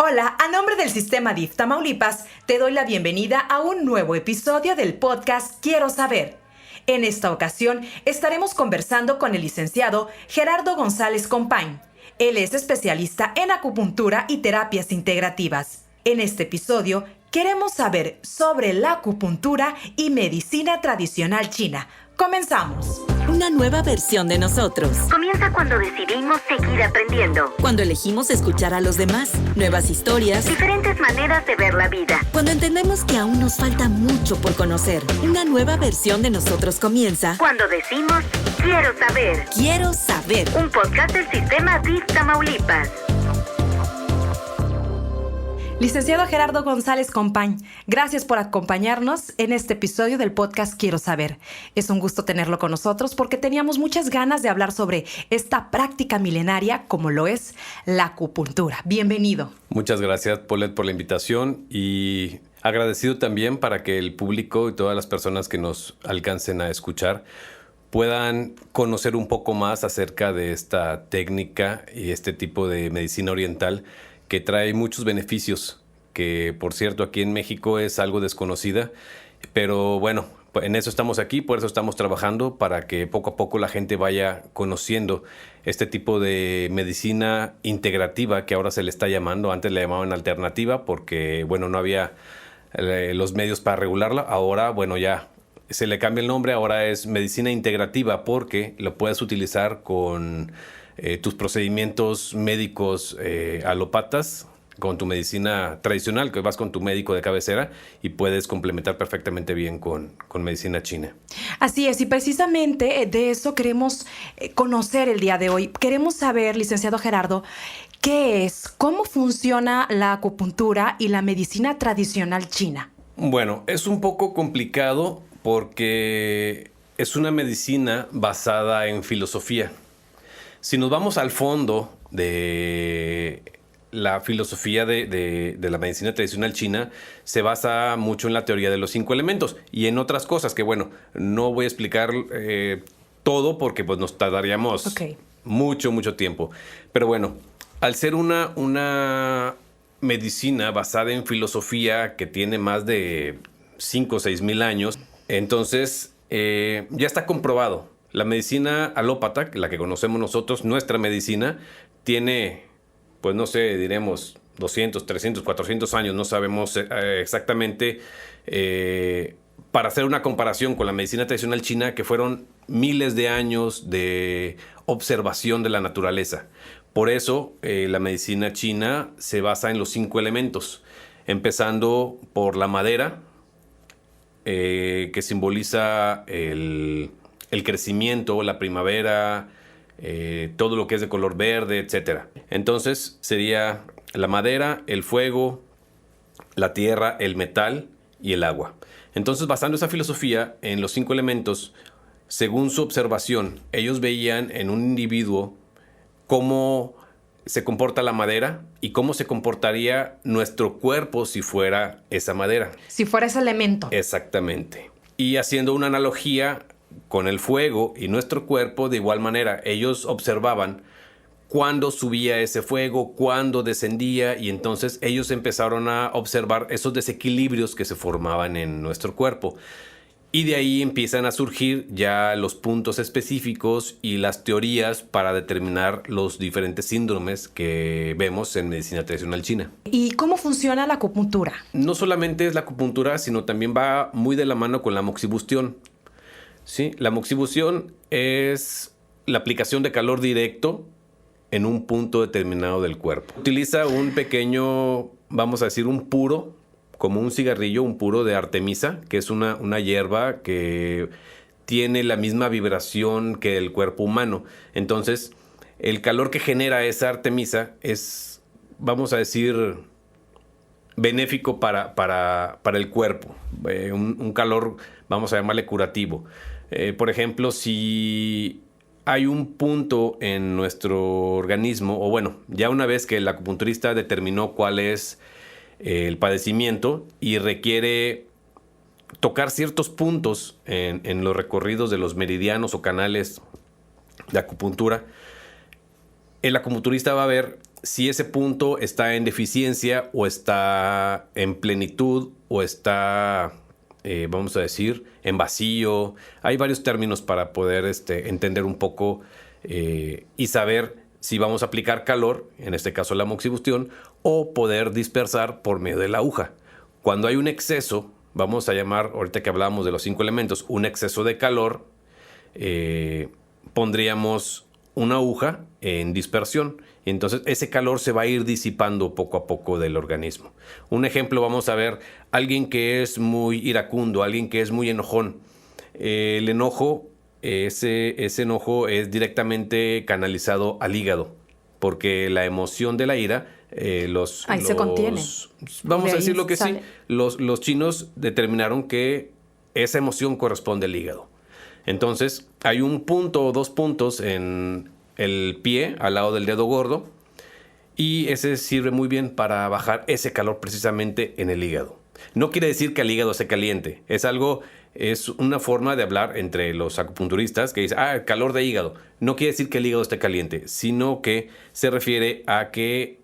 Hola, a nombre del Sistema DIF Tamaulipas, te doy la bienvenida a un nuevo episodio del podcast Quiero Saber. En esta ocasión estaremos conversando con el licenciado Gerardo González Compañ. Él es especialista en acupuntura y terapias integrativas. En este episodio queremos saber sobre la acupuntura y medicina tradicional china. ¡Comenzamos! Una nueva versión de nosotros. Comienza cuando decidimos seguir aprendiendo. Cuando elegimos escuchar a los demás. Nuevas historias. Diferentes maneras de ver la vida. Cuando entendemos que aún nos falta mucho por conocer. Una nueva versión de nosotros comienza. Cuando decimos, quiero saber. Quiero saber. Un podcast del Sistema DIF Tamaulipas. Licenciado Gerardo González Compañ, gracias por acompañarnos en este episodio del podcast Quiero Saber. Es un gusto tenerlo con nosotros porque teníamos muchas ganas de hablar sobre esta práctica milenaria como lo es la acupuntura. Bienvenido. Muchas gracias, Paulette, por la invitación y agradecido también para que el público y todas las personas que nos alcancen a escuchar puedan conocer un poco más acerca de esta técnica y este tipo de medicina oriental que trae muchos beneficios, que por cierto aquí en México es algo desconocida, pero bueno, en eso estamos aquí, por eso estamos trabajando para que poco a poco la gente vaya conociendo este tipo de medicina integrativa que ahora se le está llamando. Antes le llamaban alternativa porque bueno, no había los medios para regularla. Ahora bueno, ya se le cambia el nombre, ahora es medicina integrativa porque lo puedes utilizar con tus procedimientos médicos alópatas, con tu medicina tradicional, que vas con tu médico de cabecera y puedes complementar perfectamente bien con medicina china. Así es, y precisamente de eso queremos conocer el día de hoy. Queremos saber, licenciado Gerardo, ¿qué es? ¿Cómo funciona la acupuntura y la medicina tradicional china? Bueno, es un poco complicado porque es una medicina basada en filosofía. Si nos vamos al fondo de la filosofía de la medicina tradicional china, se basa mucho en la teoría de los 5 elementos y en otras cosas que, bueno, no voy a explicar todo porque pues, nos tardaríamos mucho tiempo. Pero bueno, al ser una medicina basada en filosofía que tiene más de 5 o 6 mil años, entonces ya está comprobado. La medicina alópata, la que conocemos nosotros, nuestra medicina, tiene, pues no sé, diremos 200, 300, 400 años, no sabemos exactamente, para hacer una comparación con la medicina tradicional china, que fueron miles de años de observación de la naturaleza. Por eso, la medicina china se basa en los 5 elementos, empezando por la madera, que simboliza el crecimiento, la primavera, todo lo que es de color verde, etc. Entonces sería la madera, el fuego, la tierra, el metal y el agua. Entonces, basando esa filosofía en los 5 elementos, según su observación, ellos veían en un individuo cómo se comporta la madera y cómo se comportaría nuestro cuerpo si fuera esa madera. Si fuera ese elemento. Exactamente. Y haciendo una analogía con el fuego y nuestro cuerpo, de igual manera, ellos observaban cuándo subía ese fuego, cuándo descendía, y entonces ellos empezaron a observar esos desequilibrios que se formaban en nuestro cuerpo. Y de ahí empiezan a surgir ya los puntos específicos y las teorías para determinar los diferentes síndromes que vemos en medicina tradicional china. ¿Y cómo funciona la acupuntura? No solamente es la acupuntura, sino también va muy de la mano con la moxibustión. Sí, la moxibustión es la aplicación de calor directo en un punto determinado del cuerpo. Utiliza un pequeño, vamos a decir, un puro, como un cigarrillo, un puro de artemisa, que es una hierba que tiene la misma vibración que el cuerpo humano. Entonces, el calor que genera esa artemisa es, vamos a decir, benéfico para el cuerpo. Un calor, vamos a llamarle curativo. Por ejemplo, si hay un punto en nuestro organismo, o bueno, ya una vez que el acupunturista determinó cuál es el padecimiento y requiere tocar ciertos puntos en los recorridos de los meridianos o canales de acupuntura, el acupunturista va a ver si ese punto está en deficiencia o está en plenitud o está, vamos a decir, en vacío. Hay varios términos para poder entender un poco y saber si vamos a aplicar calor, en este caso la moxibustión, o poder dispersar por medio de la aguja. Cuando hay un exceso, vamos a llamar, ahorita que hablábamos de los 5 elementos, un exceso de calor, pondríamos una aguja en dispersión. Y entonces ese calor se va a ir disipando poco a poco del organismo. Un ejemplo, vamos a ver, alguien que es muy iracundo, alguien que es muy enojón. El enojo, ese enojo es directamente canalizado al hígado, porque la emoción de la ira, ahí se contiene. Vamos a decirlo que sale. sí, los chinos determinaron que esa emoción corresponde al hígado. Entonces, hay un punto o 2 puntos en el pie, al lado del dedo gordo, y ese sirve muy bien para bajar ese calor precisamente en el hígado. No quiere decir que el hígado esté caliente, es una forma de hablar entre los acupunturistas que dicen, calor de hígado. No quiere decir que el hígado esté caliente, sino que se refiere a que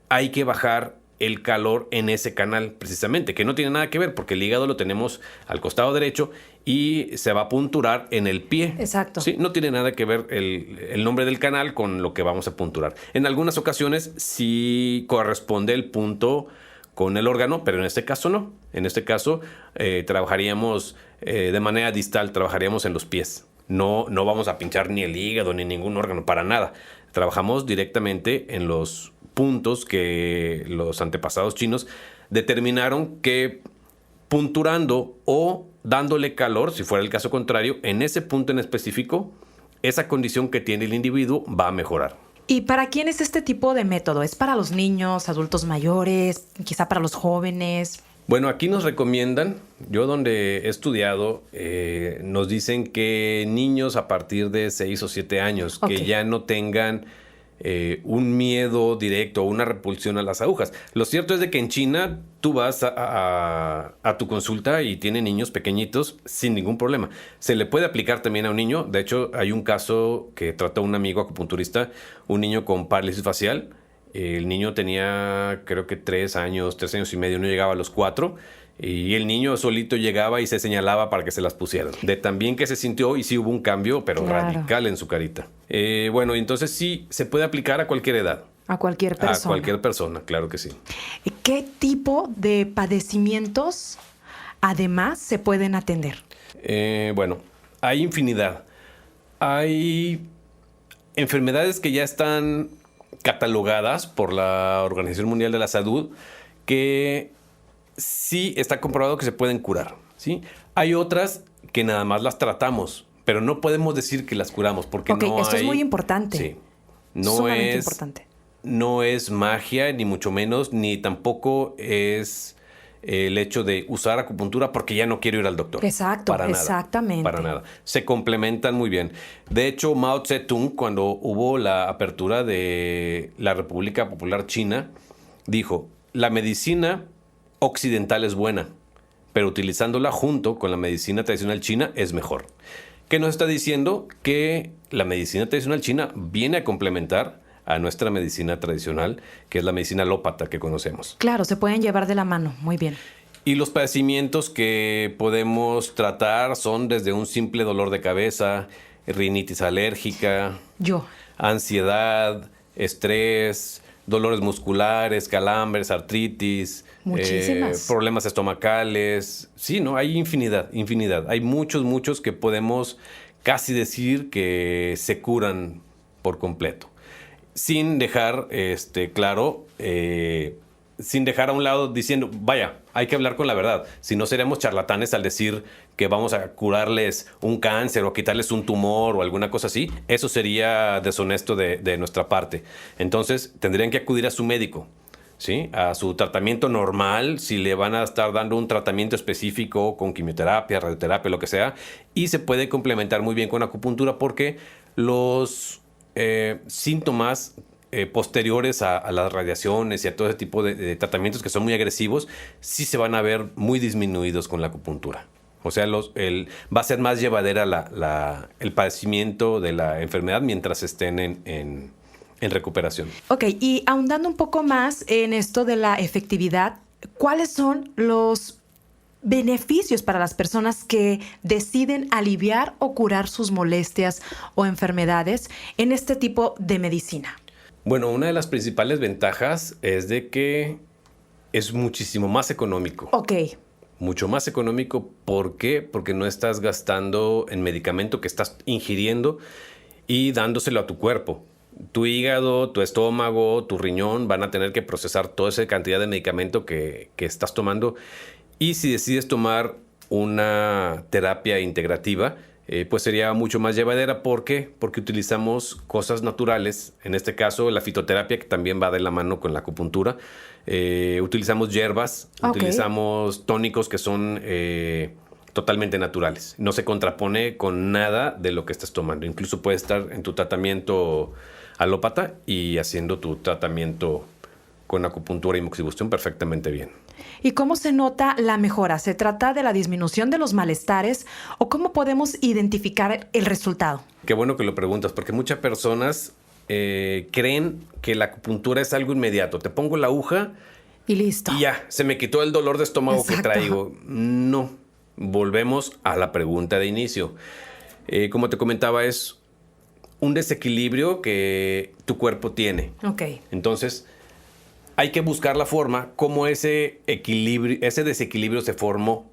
hay que bajar el calor en ese canal precisamente, que no tiene nada que ver porque el hígado lo tenemos al costado derecho y se va a punturar en el pie. Exacto. Sí, no tiene nada que ver el nombre del canal con lo que vamos a punturar. En algunas ocasiones sí corresponde el punto con el órgano, pero en este caso no. En este caso trabajaríamos de manera distal, trabajaríamos en los pies. No vamos a pinchar ni el hígado ni ningún órgano, para nada. Trabajamos directamente en los puntos que los antepasados chinos determinaron que punturando o dándole calor, si fuera el caso contrario, en ese punto en específico, esa condición que tiene el individuo va a mejorar. ¿Y para quién es este tipo de método? ¿Es para los niños, adultos mayores, quizá para los jóvenes? Bueno, aquí nos recomiendan, yo donde he estudiado, nos dicen que niños a partir de 6 o 7 años, Ok. que ya no tengan un miedo directo o una repulsión a las agujas. Lo cierto es de que en China tú vas a tu consulta y tienen niños pequeñitos sin ningún problema. Se le puede aplicar también a un niño. De hecho, hay un caso que trató un amigo acupunturista, un niño con parálisis facial. El niño tenía creo que 3 años y medio, no llegaba a los 4. Y el niño solito llegaba y se señalaba para que se las pusieran. De tan bien que se sintió y sí hubo un cambio, pero Claro. radical en su carita. Bueno, entonces sí se puede aplicar a cualquier edad. A cualquier persona. A cualquier persona, claro que sí. ¿Qué tipo de padecimientos además se pueden atender? Bueno, hay infinidad. Hay enfermedades que ya están catalogadas por la Organización Mundial de la Salud que sí está comprobado que se pueden curar, ¿sí? Hay otras que nada más las tratamos, pero no podemos decir que las curamos porque Ok, no esto hay... es muy importante. Sí. No Sumamente es, importante. no es magia, ni mucho menos, ni tampoco es el hecho de usar acupuntura porque ya no quiero ir al doctor. Exacto, Para nada, exactamente. Para nada. Se complementan muy bien. De hecho, Mao Zedong, cuando hubo la apertura de la República Popular China, dijo, la medicina occidental es buena, pero utilizándola junto con la medicina tradicional china es mejor. ¿Qué nos está diciendo? Que la medicina tradicional china viene a complementar a nuestra medicina tradicional, que es la medicina alópata que conocemos. Claro, se pueden llevar de la mano. Muy bien. Y los padecimientos que podemos tratar son desde un simple dolor de cabeza, rinitis alérgica, ansiedad, estrés, dolores musculares, calambres, artritis, Muchísimas. problemas estomacales. Sí, ¿no? Hay infinidad. Hay muchos que podemos casi decir que se curan por completo. Sin dejar, sin dejar a un lado diciendo, vaya, hay que hablar con la verdad. Si no, seríamos charlatanes al decir que vamos a curarles un cáncer o quitarles un tumor o alguna cosa así. Eso sería deshonesto de nuestra parte. Entonces, tendrían que acudir a su médico, ¿sí? A su tratamiento normal, si le van a estar dando un tratamiento específico con quimioterapia, radioterapia, lo que sea. Y se puede complementar muy bien con acupuntura porque los síntomas posteriores a las radiaciones y a todo ese tipo de tratamientos que son muy agresivos, sí se van a ver muy disminuidos con la acupuntura. O sea, va a ser más llevadera el padecimiento de la enfermedad mientras estén en en recuperación. Ok, y ahondando un poco más en esto de la efectividad, ¿cuáles son los beneficios para las personas que deciden aliviar o curar sus molestias o enfermedades en este tipo de medicina? Bueno, una de las principales ventajas es de que es muchísimo más económico. Ok. Mucho más económico. ¿Por qué? Porque no estás gastando en medicamento que estás ingiriendo y dándoselo a tu cuerpo. Tu hígado, tu estómago, tu riñón van a tener que procesar toda esa cantidad de medicamento que estás tomando. Y si decides tomar una terapia integrativa, pues sería mucho más llevadera. ¿Por qué? Porque utilizamos cosas naturales, en este caso la fitoterapia, que también va de la mano con la acupuntura. Utilizamos hierbas, utilizamos tónicos que son totalmente naturales. No se contrapone con nada de lo que estés tomando. Incluso puedes estar en tu tratamiento alópata y haciendo tu tratamiento con acupuntura y moxibustión perfectamente bien. ¿Y cómo se nota la mejora? ¿Se trata de la disminución de los malestares o cómo podemos identificar el resultado? Qué bueno que lo preguntas, porque muchas personas creen que la acupuntura es algo inmediato. Te pongo la aguja y listo. Y ya, se me quitó el dolor de estómago que traigo. No, volvemos a la pregunta de inicio. Como te comentaba, es un desequilibrio que tu cuerpo tiene. Ok. Entonces, hay que buscar la forma como ese desequilibrio se formó,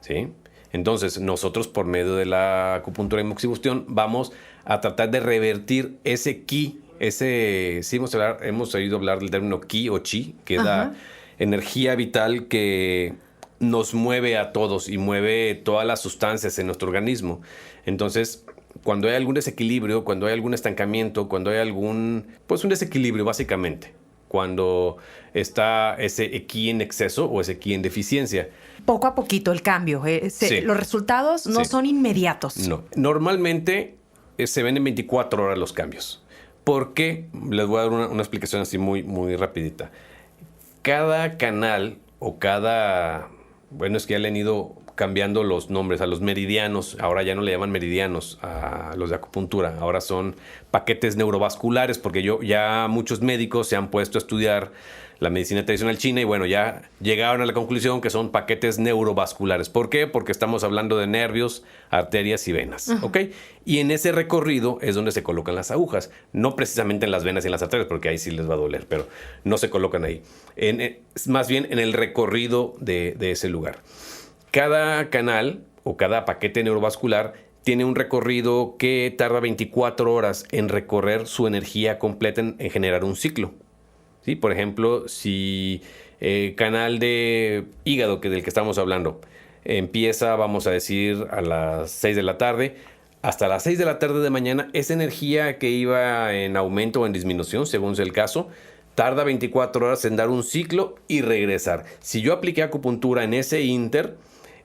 ¿sí? Entonces, nosotros por medio de la acupuntura y moxibustión vamos a tratar de revertir ese ki, hemos oído hablar del término ki o chi, que es la energía vital que nos mueve a todos y mueve todas las sustancias en nuestro organismo. Entonces, cuando hay algún desequilibrio, cuando hay algún estancamiento, cuando hay un desequilibrio básicamente, cuando está ese ki en exceso o ese ki en deficiencia. Poco a poquito el cambio. Sí. Los resultados no son inmediatos. No. Normalmente se ven en 24 horas los cambios. ¿Por qué? Les voy a dar una explicación así muy, muy rapidita. Cada canal o es que ya le han ido cambiando los nombres a los meridianos. Ahora ya no le llaman meridianos a los de acupuntura. Ahora son paquetes neurovasculares, porque ya muchos médicos se han puesto a estudiar la medicina tradicional china y bueno, ya llegaron a la conclusión que son paquetes neurovasculares. ¿Por qué? Porque estamos hablando de nervios, arterias y venas. ¿Ok? Y en ese recorrido es donde se colocan las agujas. No precisamente en las venas y en las arterias, porque ahí sí les va a doler, pero no se colocan ahí. Más bien en el recorrido de ese lugar. Cada canal o cada paquete neurovascular tiene un recorrido que tarda 24 horas en recorrer su energía completa en generar un ciclo. ¿Sí? Por ejemplo, si canal de hígado, del que estamos hablando, empieza, vamos a decir, a las 6 de la tarde, hasta las 6 de la tarde de mañana, esa energía que iba en aumento o en disminución, según sea el caso, tarda 24 horas en dar un ciclo y regresar. Si yo apliqué acupuntura en ese inter,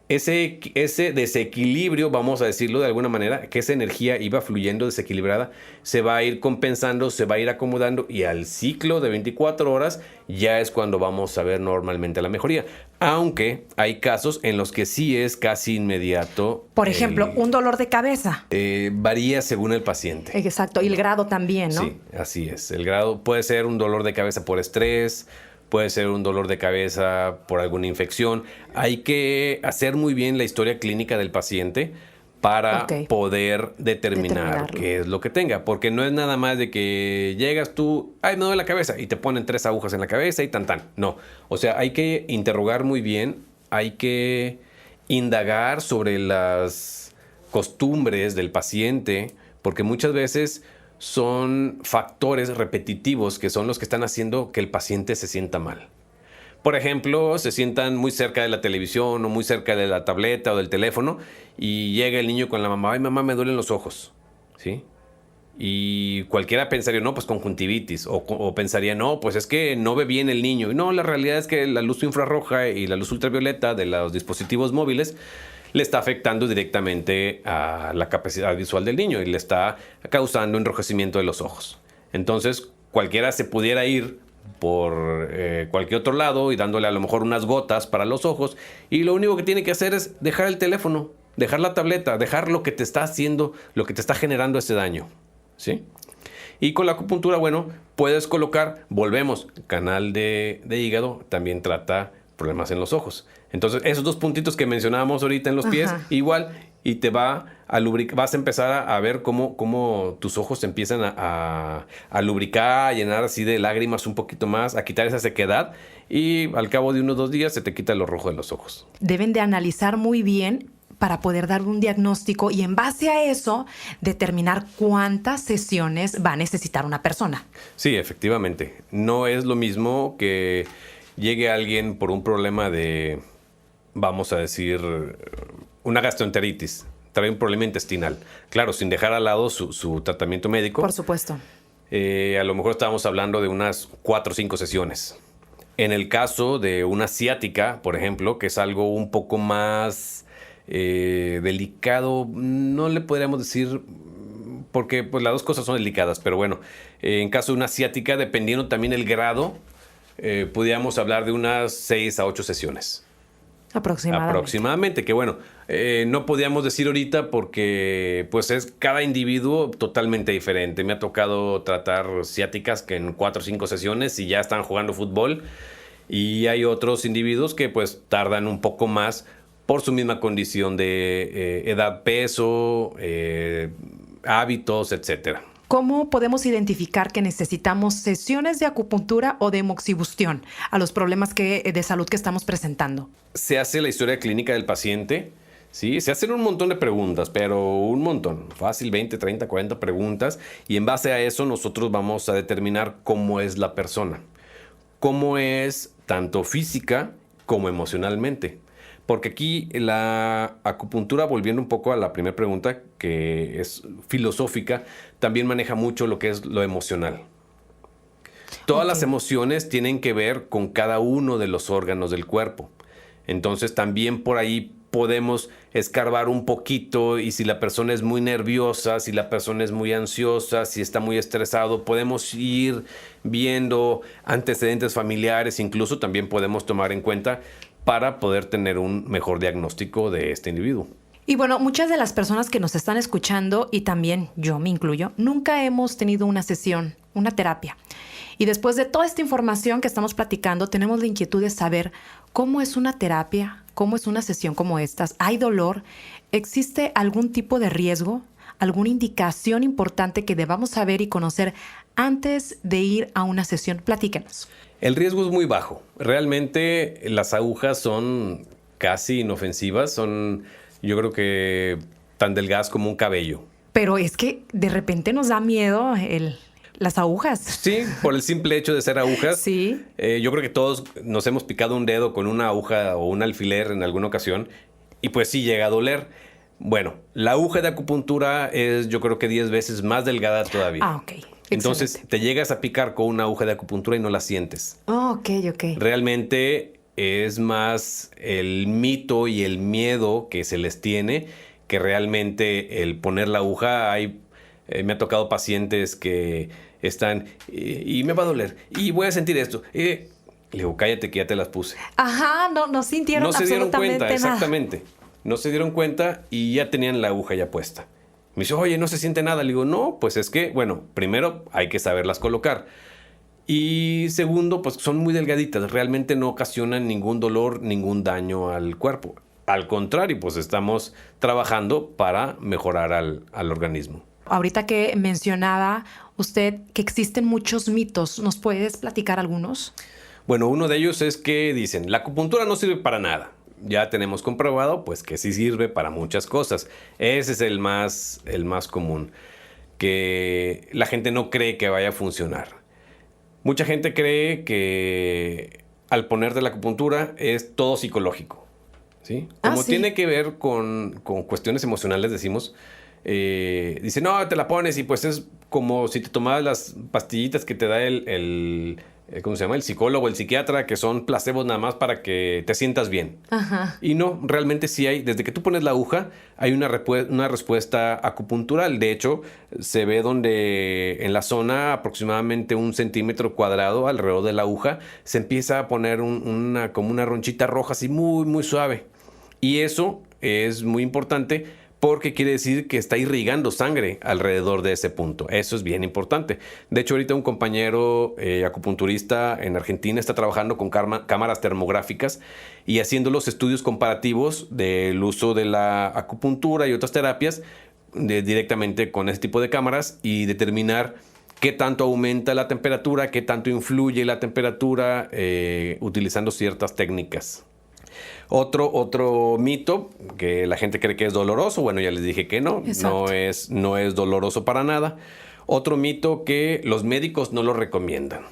ese desequilibrio, vamos a decirlo de alguna manera, que esa energía iba fluyendo desequilibrada, se va a ir compensando, se va a ir acomodando y al ciclo de 24 horas ya es cuando vamos a ver normalmente la mejoría. Aunque hay casos en los que sí es casi inmediato. Por ejemplo, un dolor de cabeza. Varía según el paciente. Exacto, y el grado también, ¿no? Sí, así es. El grado puede ser un dolor de cabeza por estrés, puede ser un dolor de cabeza por alguna infección. Hay que hacer muy bien la historia clínica del paciente para poder determinar qué es lo que tenga. Porque no es nada más de que llegas tú, ay, me duele la cabeza, y te ponen 3 agujas en la cabeza y tan. No. O sea, hay que interrogar muy bien, hay que indagar sobre las costumbres del paciente, porque muchas veces son factores repetitivos que son los que están haciendo que el paciente se sienta mal. Por ejemplo, se sientan muy cerca de la televisión o muy cerca de la tableta o del teléfono y llega el niño con la mamá, ay mamá, me duelen los ojos, ¿sí? Y cualquiera pensaría, no, pues conjuntivitis, o pensaría, no, pues es que no ve bien el niño. Y no, la realidad es que la luz infrarroja y la luz ultravioleta de los dispositivos móviles le está afectando directamente a la capacidad visual del niño y le está causando enrojecimiento de los ojos. Entonces, cualquiera se pudiera ir por cualquier otro lado y dándole a lo mejor unas gotas para los ojos, y lo único que tiene que hacer es dejar el teléfono, dejar la tableta, dejar lo que te está haciendo, lo que te está generando ese daño, ¿sí? Y con la acupuntura, bueno, puedes colocar, volvemos, canal de hígado, también trata problemas en los ojos. Entonces, esos 2 puntitos que mencionábamos ahorita en los pies, igual, y te va a lubricar, vas a empezar a ver cómo tus ojos se empiezan a lubricar, a llenar así de lágrimas un poquito más, a quitar esa sequedad, y al cabo de unos 2 días se te quita lo rojo de los ojos. Deben de analizar muy bien para poder dar un diagnóstico y en base a eso determinar cuántas sesiones va a necesitar una persona. Sí, efectivamente. No es lo mismo que llegue alguien por un problema de, vamos a decir, una gastroenteritis, trae un problema intestinal. Claro, sin dejar al lado su tratamiento médico. Por supuesto. A lo mejor estábamos hablando de unas 4 o 5 sesiones. En el caso de una ciática, por ejemplo, que es algo un poco más delicado, no le podríamos decir, porque pues, las 2 cosas son delicadas, pero bueno, en caso de una ciática, dependiendo también el grado, podríamos hablar de unas 6 a 8 sesiones. Aproximadamente, que bueno, no podíamos decir ahorita porque pues es cada individuo totalmente diferente. Me ha tocado tratar ciáticas que en 4 o 5 sesiones y ya están jugando fútbol, y hay otros individuos que pues tardan un poco más por su misma condición de edad, peso, hábitos, etcétera. ¿Cómo podemos identificar que necesitamos sesiones de acupuntura o de moxibustión a los problemas de salud que estamos presentando? Se hace la historia clínica del paciente, ¿sí? Se hacen un montón de preguntas, pero un montón. Fácil, 20, 30, 40 preguntas. Y en base a eso nosotros vamos a determinar cómo es la persona. Cómo es tanto física como emocionalmente. Porque aquí la acupuntura, volviendo un poco a la primera pregunta, que es filosófica, también maneja mucho lo que es lo emocional. Todas las emociones tienen que ver con cada uno de los órganos del cuerpo. Entonces también por ahí podemos escarbar un poquito, y si la persona es muy nerviosa, si la persona es muy ansiosa, si está muy estresado, podemos ir viendo antecedentes familiares, incluso también podemos tomar en cuenta para poder tener un mejor diagnóstico de este individuo. Y bueno, muchas de las personas que nos están escuchando, y también yo me incluyo, nunca hemos tenido una sesión, una terapia. Y después de toda esta información que estamos platicando, tenemos la inquietud de saber cómo es una terapia, cómo es una sesión como estas. ¿Hay dolor? ¿Existe algún tipo de riesgo? ¿Alguna indicación importante que debamos saber y conocer antes de ir a una sesión? Platíquenos. El riesgo es muy bajo. Realmente las agujas son casi inofensivas. Son, yo creo que tan delgadas como un cabello. Pero es que de repente nos da miedo las agujas. Sí, por el simple hecho de ser agujas. Sí. Yo creo que todos nos hemos picado un dedo con una aguja o un alfiler en alguna ocasión, y pues sí llega a doler. Bueno, la aguja de acupuntura es, yo creo que 10 veces más delgada todavía. Ah, ok. Entonces Excelente. te llegas a picar con una aguja de acupuntura y no la sientes. Oh, ok. Realmente es más el mito y el miedo que se les tiene que realmente el poner la aguja. Me ha tocado pacientes que están y me va a doler y voy a sentir esto. Le digo, cállate que ya te las puse. Ajá, no sintieron No se dieron absolutamente cuenta, nada. exactamente. No se dieron cuenta y ya tenían la aguja ya puesta. Me dice, oye, no se siente nada. Le digo, no, pues es que, bueno, primero hay que saberlas colocar. Y segundo, pues son muy delgaditas. Realmente no ocasionan ningún dolor, ningún daño al cuerpo. Al contrario, pues estamos trabajando para mejorar al organismo. Ahorita que mencionaba usted que existen muchos mitos, ¿nos puedes platicar algunos? Bueno, uno de ellos es que dicen, la acupuntura no sirve para nada. Ya tenemos comprobado, pues que sí sirve para muchas cosas. Ese es el más común, que la gente no cree que vaya a funcionar. Mucha gente cree que al ponerte la acupuntura es todo psicológico, ¿sí? Como sí. tiene que ver con cuestiones emocionales, decimos, dice, no, te la pones y pues es como si te tomaras las pastillitas que te da ¿cómo se llama? El psicólogo, el psiquiatra, que son placebos nada más para que te sientas bien. Ajá. Y no, realmente sí hay, desde que tú pones la aguja, hay una respuesta acupuntural. De hecho, se ve donde en la zona aproximadamente 1 centímetro cuadrado alrededor de la aguja, se empieza a poner como una ronchita roja así muy, muy suave. Y eso es muy importante porque quiere decir que está irrigando sangre alrededor de ese punto. Eso es bien importante. De hecho, ahorita un compañero acupunturista en Argentina está trabajando con cámaras termográficas y haciendo los estudios comparativos del uso de la acupuntura y otras terapias directamente con ese tipo de cámaras y determinar qué tanto aumenta la temperatura, qué tanto influye la temperatura utilizando ciertas técnicas. Otro mito que la gente cree que es doloroso, bueno, ya les dije que no es doloroso para nada. Otro mito que los médicos no lo recomiendan.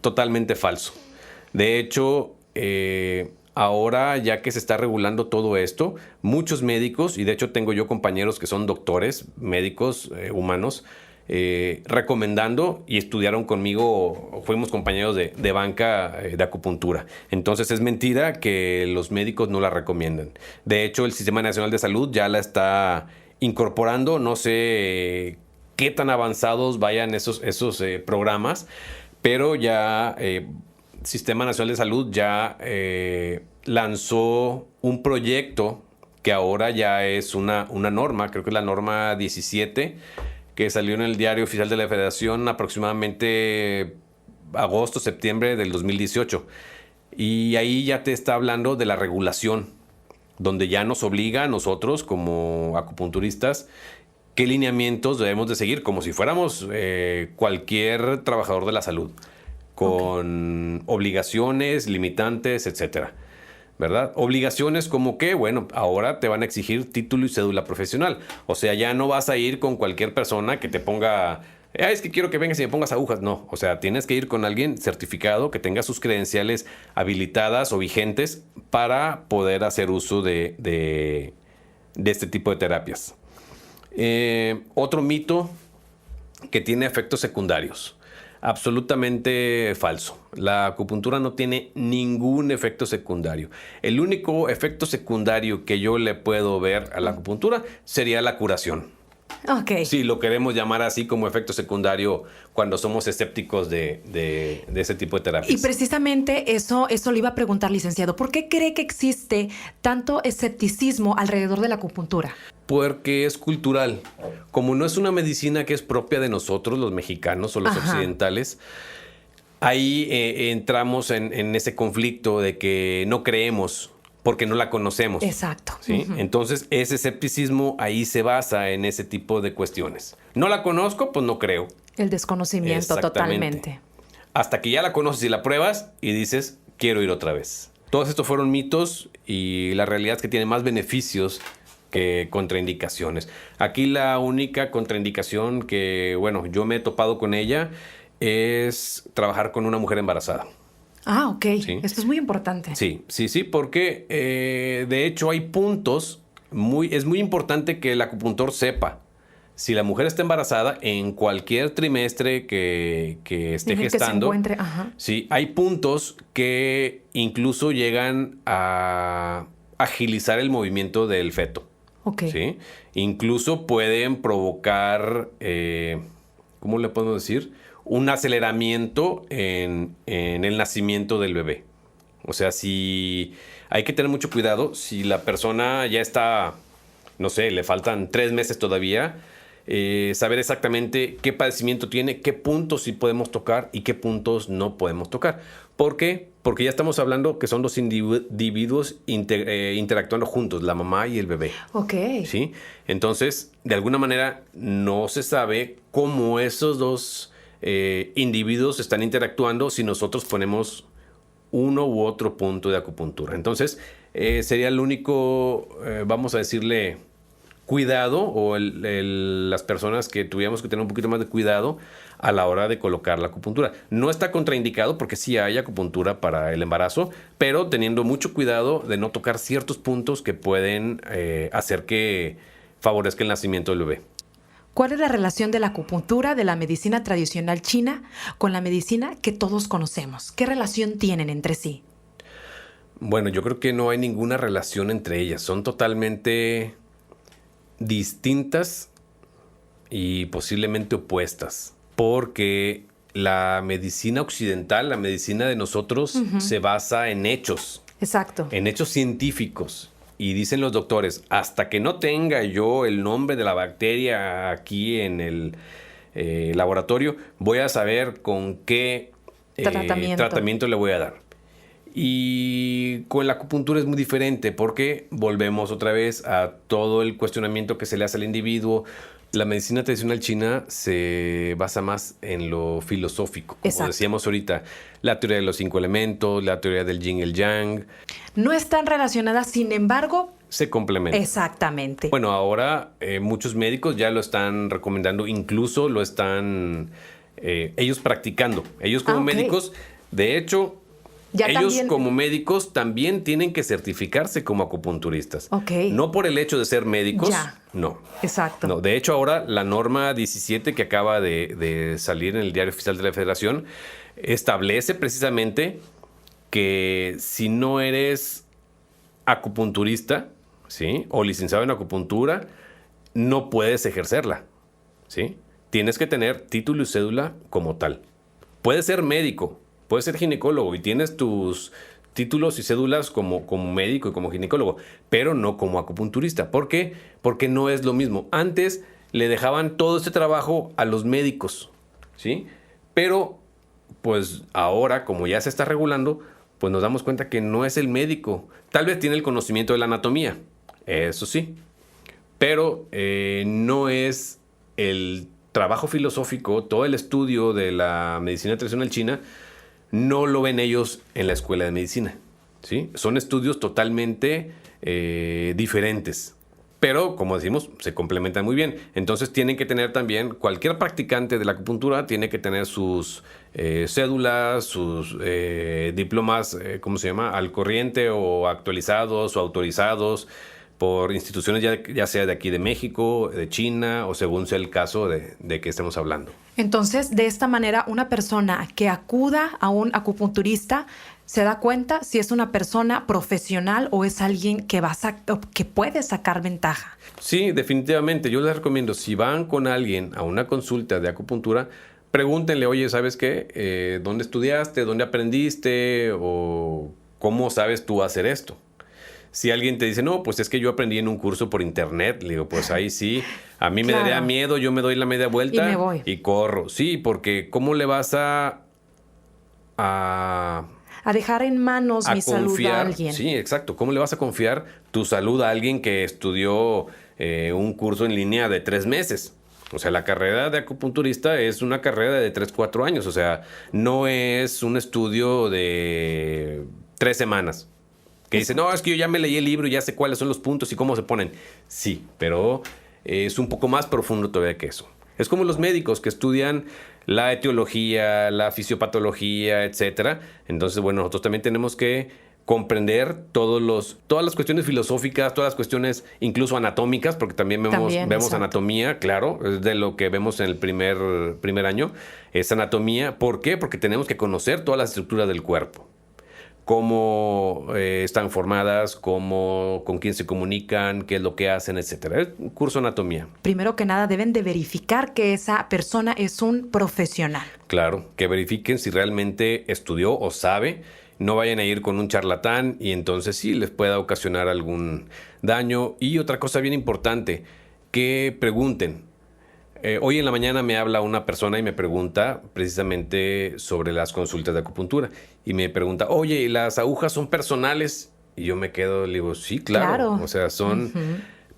Totalmente falso. De hecho, ahora ya que se está regulando todo esto, muchos médicos, y de hecho tengo yo compañeros que son doctores, médicos humanos, recomendando y estudiaron conmigo, fuimos compañeros de banca de acupuntura. Entonces es mentira que los médicos no la recomiendan. De hecho, el Sistema Nacional de Salud ya la está incorporando. No sé qué tan avanzados vayan esos programas, pero ya Sistema Nacional de Salud ya lanzó un proyecto que ahora ya es una norma, creo que es la norma 17, que salió en el Diario Oficial de la Federación aproximadamente agosto, septiembre del 2018. Y ahí ya te está hablando de la regulación, donde ya nos obliga a nosotros como acupunturistas qué lineamientos debemos de seguir, como si fuéramos cualquier trabajador de la salud, con obligaciones, limitantes, etcétera. ¿Verdad? Obligaciones como que, bueno, ahora te van a exigir título y cédula profesional. O sea, ya no vas a ir con cualquier persona que te ponga, es que quiero que vengas y me pongas agujas. No, o sea, tienes que ir con alguien certificado que tenga sus credenciales habilitadas o vigentes para poder hacer uso de este tipo de terapias. Otro mito que tiene efectos secundarios. Absolutamente falso. La acupuntura no tiene ningún efecto secundario. El único efecto secundario que yo le puedo ver a la acupuntura sería la curación. Ok. Sí, lo queremos llamar así como efecto secundario cuando somos escépticos de ese tipo de terapias. Y precisamente eso le iba a preguntar, licenciado. ¿Por qué cree que existe tanto escepticismo alrededor de la acupuntura? Porque es cultural. Como no es una medicina que es propia de nosotros, los mexicanos o los occidentales, ahí entramos en ese conflicto de que no creemos porque no la conocemos. Exacto. ¿Sí? Entonces, ese escepticismo ahí se basa en ese tipo de cuestiones. No la conozco, pues no creo. El desconocimiento, totalmente. Hasta que ya la conoces y la pruebas y dices, quiero ir otra vez. Todos estos fueron mitos y la realidad es que tiene más beneficios que contraindicaciones. Aquí la única contraindicación que, bueno, yo me he topado con ella es trabajar con una mujer embarazada. Ah, ok. ¿Sí? Esto es muy importante. Sí, porque de hecho hay puntos, es muy importante que el acupuntor sepa si la mujer está embarazada en cualquier trimestre que esté gestando. Que se encuentre, sí, hay puntos que incluso llegan a agilizar el movimiento del feto. Ok. ¿Sí? Incluso pueden provocar, ¿cómo le podemos decir? Un aceleramiento en el nacimiento del bebé. O sea, si hay que tener mucho cuidado, si la persona ya está, no sé, le faltan 3 meses todavía, saber exactamente qué padecimiento tiene, qué puntos sí podemos tocar y qué puntos no podemos tocar. ¿Por qué? Porque ya estamos hablando que son dos individuos interactuando juntos, la mamá y el bebé. Ok. ¿Sí? Entonces, de alguna manera, no se sabe cómo esos dos individuos están interactuando si nosotros ponemos uno u otro punto de acupuntura. Entonces, sería el único, vamos a decirle, cuidado, o las personas que tuviéramos que tener un poquito más de cuidado a la hora de colocar la acupuntura. No está contraindicado porque sí hay acupuntura para el embarazo, pero teniendo mucho cuidado de no tocar ciertos puntos que pueden hacer que favorezca el nacimiento del bebé. ¿Cuál es la relación de la acupuntura de la medicina tradicional china con la medicina que todos conocemos? ¿Qué relación tienen entre sí? Bueno, yo creo que no hay ninguna relación entre ellas. Son totalmente distintas y posiblemente opuestas. Porque la medicina occidental, la medicina de nosotros, se basa en hechos. Exacto. En hechos científicos. y dicen los doctores, hasta que no tenga yo el nombre de la bacteria aquí en el laboratorio, voy a saber con qué tratamiento le voy a dar. Y con la acupuntura es muy diferente porque volvemos otra vez a todo el cuestionamiento que se le hace al individuo. La medicina tradicional china se basa más en lo filosófico, como decíamos ahorita. La teoría de los 5 elementos, la teoría del yin y el yang. No están relacionadas, sin embargo, se complementan. Exactamente. Bueno, ahora muchos médicos ya lo están recomendando, incluso lo están ellos practicando. Ellos como médicos, de hecho, como médicos también tienen que certificarse como acupunturistas. No por el hecho de ser médicos, no. Exacto. No, de hecho, ahora la norma 17 que acaba de salir en el Diario Oficial de la Federación establece precisamente que si no eres acupunturista, ¿sí?, o licenciado en acupuntura, no puedes ejercerla, ¿sí? Tienes que tener título y cédula como tal. Puedes ser médico, puedes ser ginecólogo y tienes tus títulos y cédulas como médico y como ginecólogo, pero no como acupunturista. ¿Por qué? Porque no es lo mismo. Antes le dejaban todo este trabajo a los médicos, ¿sí? Pero, pues ahora, como ya se está regulando, pues nos damos cuenta que no es el médico. Tal vez tiene el conocimiento de la anatomía, eso sí, pero no es el trabajo filosófico, todo el estudio de la medicina tradicional china, no lo ven ellos en la escuela de medicina, ¿sí? Son estudios totalmente diferentes, pero como decimos, se complementan muy bien. Entonces tienen que tener también, cualquier practicante de la acupuntura tiene que tener sus cédulas, sus diplomas, ¿cómo se llama?, al corriente o actualizados o autorizados por instituciones ya sea de aquí de México, de China o según sea el caso de que estemos hablando. Entonces, de esta manera, una persona que acuda a un acupunturista se da cuenta si es una persona profesional o es alguien que puede sacar ventaja. Sí, definitivamente. Yo les recomiendo, si van con alguien a una consulta de acupuntura, pregúntenle, oye, ¿sabes qué? ¿Dónde estudiaste? ¿Dónde aprendiste? ¿O cómo sabes tú hacer esto? Si alguien te dice, no, pues es que yo aprendí en un curso por internet, le digo, pues ahí sí, a mí me daría miedo, yo me doy la media vuelta y me voy. Y corro. Sí, porque ¿cómo le vas a dejar en manos mi salud a alguien? Sí, exacto. ¿Cómo le vas a confiar tu salud a alguien que estudió un curso en línea de 3 meses? O sea, la carrera de acupunturista es una carrera de 3-4 años. O sea, no es un estudio de 3 semanas. Que dice, no, es que yo ya me leí el libro y ya sé cuáles son los puntos y cómo se ponen. Sí, pero es un poco más profundo todavía que eso. Es como los médicos que estudian la etiología, la fisiopatología, etcétera. Entonces, bueno, nosotros también tenemos que comprender todas las cuestiones filosóficas, todas las cuestiones incluso anatómicas, porque también vemos anatomía, claro, es de lo que vemos en el primer año, es anatomía. ¿Por qué? Porque tenemos que conocer todas las estructuras del cuerpo. Cómo están formadas, con quién se comunican, qué es lo que hacen, etcétera. Es un curso de anatomía. Primero que nada, deben de verificar que esa persona es un profesional. Claro, que verifiquen si realmente estudió o sabe. No vayan a ir con un charlatán y entonces sí les pueda ocasionar algún daño. Y otra cosa bien importante, que pregunten. Hoy en la mañana me habla una persona y me pregunta precisamente sobre las consultas de acupuntura. Y me pregunta, oye, ¿las agujas son personales? Y yo me quedo, le digo, sí, claro. O sea, son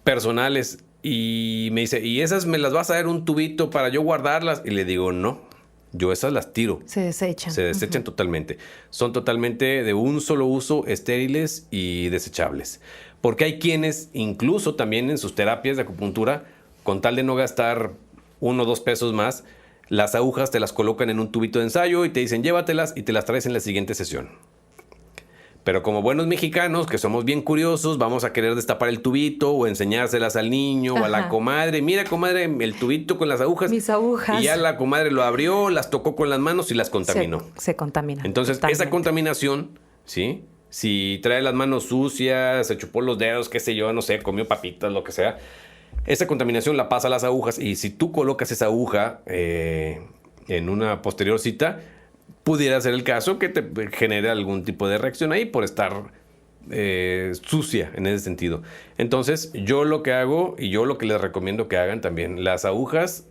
personales. Y me dice, ¿y esas me las vas a dar un tubito para yo guardarlas? Y le digo, no, yo esas las tiro. Se desechan. Se desechan totalmente. Son totalmente de un solo uso, estériles y desechables. Porque hay quienes, incluso también en sus terapias de acupuntura, con tal de no gastar 1 o 2 pesos más, las agujas te las colocan en un tubito de ensayo y te dicen llévatelas y te las traes en la siguiente sesión. Pero como buenos mexicanos, que somos bien curiosos, vamos a querer destapar el tubito o enseñárselas al niño o a la comadre. Mira, comadre, el tubito con las agujas. Mis agujas. Y ya la comadre lo abrió, las tocó con las manos y las contaminó. Se contamina. Entonces, totalmente. Esa contaminación, ¿sí? Si trae las manos sucias, se chupó los dedos, qué sé yo, no sé, comió papitas, lo que sea. Esa contaminación la pasa a las agujas y si tú colocas esa aguja en una posterior cita, pudiera ser el caso que te genere algún tipo de reacción ahí por estar sucia en ese sentido. Entonces, yo lo que hago y yo lo que les recomiendo que hagan también, las agujas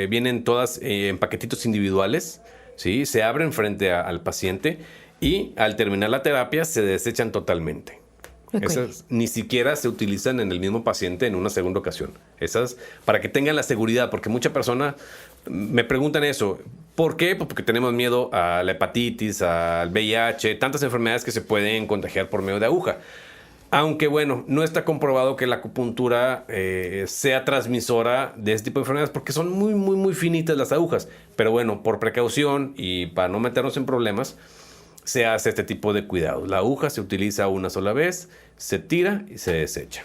vienen todas en paquetitos individuales, ¿sí? Se abren frente al paciente y al terminar la terapia se desechan totalmente. Okay. Esas ni siquiera se utilizan en el mismo paciente en una segunda ocasión. Esas para que tengan la seguridad, porque muchas personas me preguntan eso. ¿Por qué? Pues porque tenemos miedo a la hepatitis, al VIH, tantas enfermedades que se pueden contagiar por medio de aguja. Aunque bueno, no está comprobado que la acupuntura sea transmisora de este tipo de enfermedades porque son muy, muy, muy finitas las agujas. Pero bueno, por precaución y para no meternos en problemas, se hace este tipo de cuidados. La aguja se utiliza una sola vez, se tira y se desecha.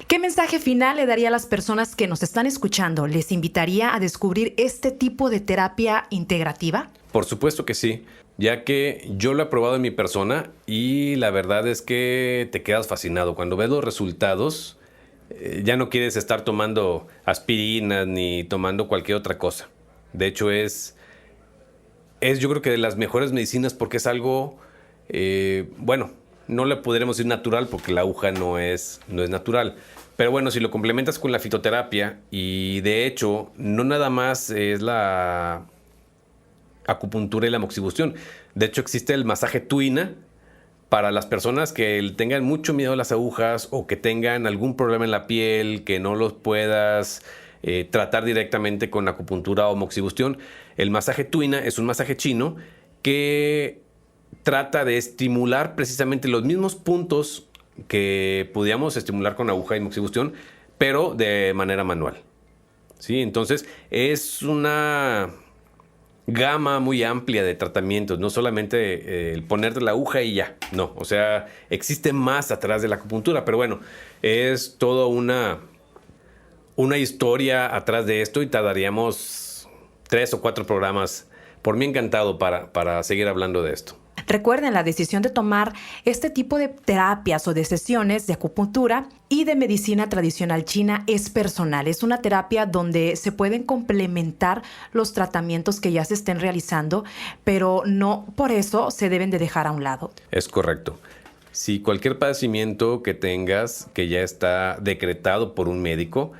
¿Qué mensaje final le daría a las personas que nos están escuchando? ¿Les invitaría a descubrir este tipo de terapia integrativa? Por supuesto que sí, ya que yo lo he probado en mi persona y la verdad es que te quedas fascinado. Cuando ves los resultados, ya no quieres estar tomando aspirinas ni tomando cualquier otra cosa. De hecho, es yo creo que de las mejores medicinas porque es algo, bueno, no le podremos decir natural porque la aguja no es natural. Pero bueno, si lo complementas con la fitoterapia y de hecho no nada más es la acupuntura y la moxibustión. De hecho existe el masaje tuina para las personas que tengan mucho miedo a las agujas o que tengan algún problema en la piel, que no los puedas tratar directamente con acupuntura o moxibustión. El masaje tuina es un masaje chino que trata de estimular precisamente los mismos puntos que pudiéramos estimular con aguja y moxibustión, pero de manera manual. ¿Sí? Entonces es una gama muy amplia de tratamientos, no solamente el ponerte la aguja y ya, no, o sea, existe más atrás de la acupuntura, pero bueno, es toda una historia atrás de esto y tardaríamos 3 o 4 programas, por mí encantado, para seguir hablando de esto. Recuerden, la decisión de tomar este tipo de terapias o de sesiones de acupuntura y de medicina tradicional china es personal. Es una terapia donde se pueden complementar los tratamientos que ya se estén realizando, pero no por eso se deben de dejar a un lado. Es correcto. Si cualquier padecimiento que tengas que ya está decretado por un médico,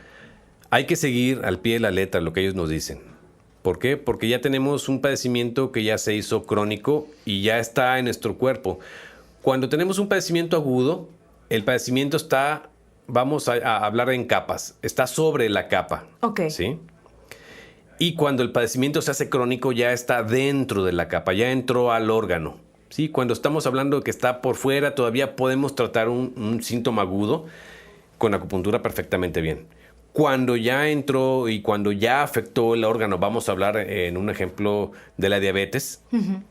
hay que seguir al pie de la letra lo que ellos nos dicen. ¿Por qué? Porque ya tenemos un padecimiento que ya se hizo crónico y ya está en nuestro cuerpo. Cuando tenemos un padecimiento agudo, el padecimiento está, vamos a hablar en capas, está sobre la capa. Ok. ¿Sí? Y cuando el padecimiento se hace crónico, ya está dentro de la capa, ya entró al órgano. ¿Sí? Cuando estamos hablando de que está por fuera, todavía podemos tratar un síntoma agudo con acupuntura perfectamente bien. Cuando ya entró y cuando ya afectó el órgano, vamos a hablar en un ejemplo de la diabetes,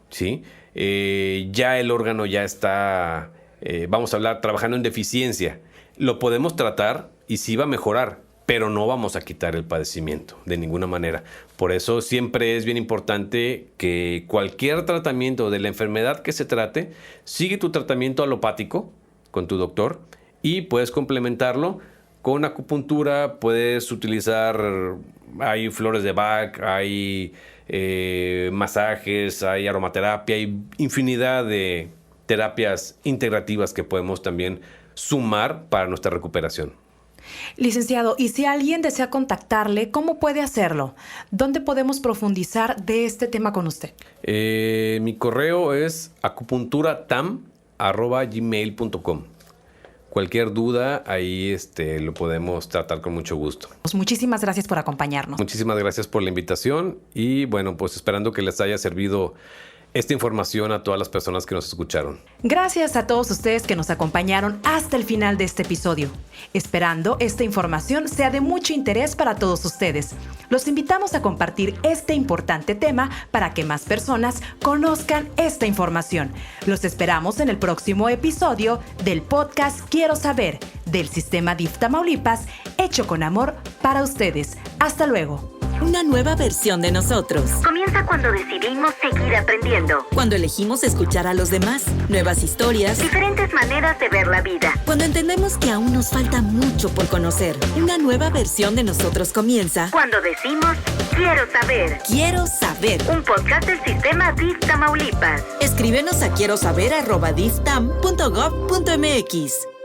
¿sí? Ya el órgano ya está, vamos a hablar, trabajando en deficiencia. Lo podemos tratar y sí va a mejorar, pero no vamos a quitar el padecimiento de ninguna manera. Por eso siempre es bien importante que cualquier tratamiento de la enfermedad que se trate, sigue tu tratamiento alopático con tu doctor y puedes complementarlo con acupuntura. Puedes utilizar, hay flores de Bach, hay masajes, hay aromaterapia, hay infinidad de terapias integrativas que podemos también sumar para nuestra recuperación. Licenciado, y si alguien desea contactarle, ¿cómo puede hacerlo? ¿Dónde podemos profundizar de este tema con usted? Mi correo es acupunturatam@gmail.com. Cualquier duda, ahí lo podemos tratar con mucho gusto. Pues muchísimas gracias por acompañarnos. Muchísimas gracias por la invitación y bueno, pues esperando que les haya servido esta información a todas las personas que nos escucharon. Gracias a todos ustedes que nos acompañaron hasta el final de este episodio. Esperando esta información sea de mucho interés para todos ustedes. Los invitamos a compartir este importante tema para que más personas conozcan esta información. Los esperamos en el próximo episodio del podcast Quiero Saber, del Sistema DIF Tamaulipas, hecho con amor para ustedes. Hasta luego. una nueva versión de nosotros. Comienza cuando decidimos seguir aprendiendo. Cuando elegimos escuchar a los demás, nuevas historias, Diferentes maneras de ver la vida. cuando entendemos que aún nos falta mucho por conocer. Una nueva versión de nosotros comienza. Cuando decimos quiero saber. Quiero saber. Un podcast del sistema DIF Tamaulipas. Escríbenos a quierosaber@diftam.gov.mx.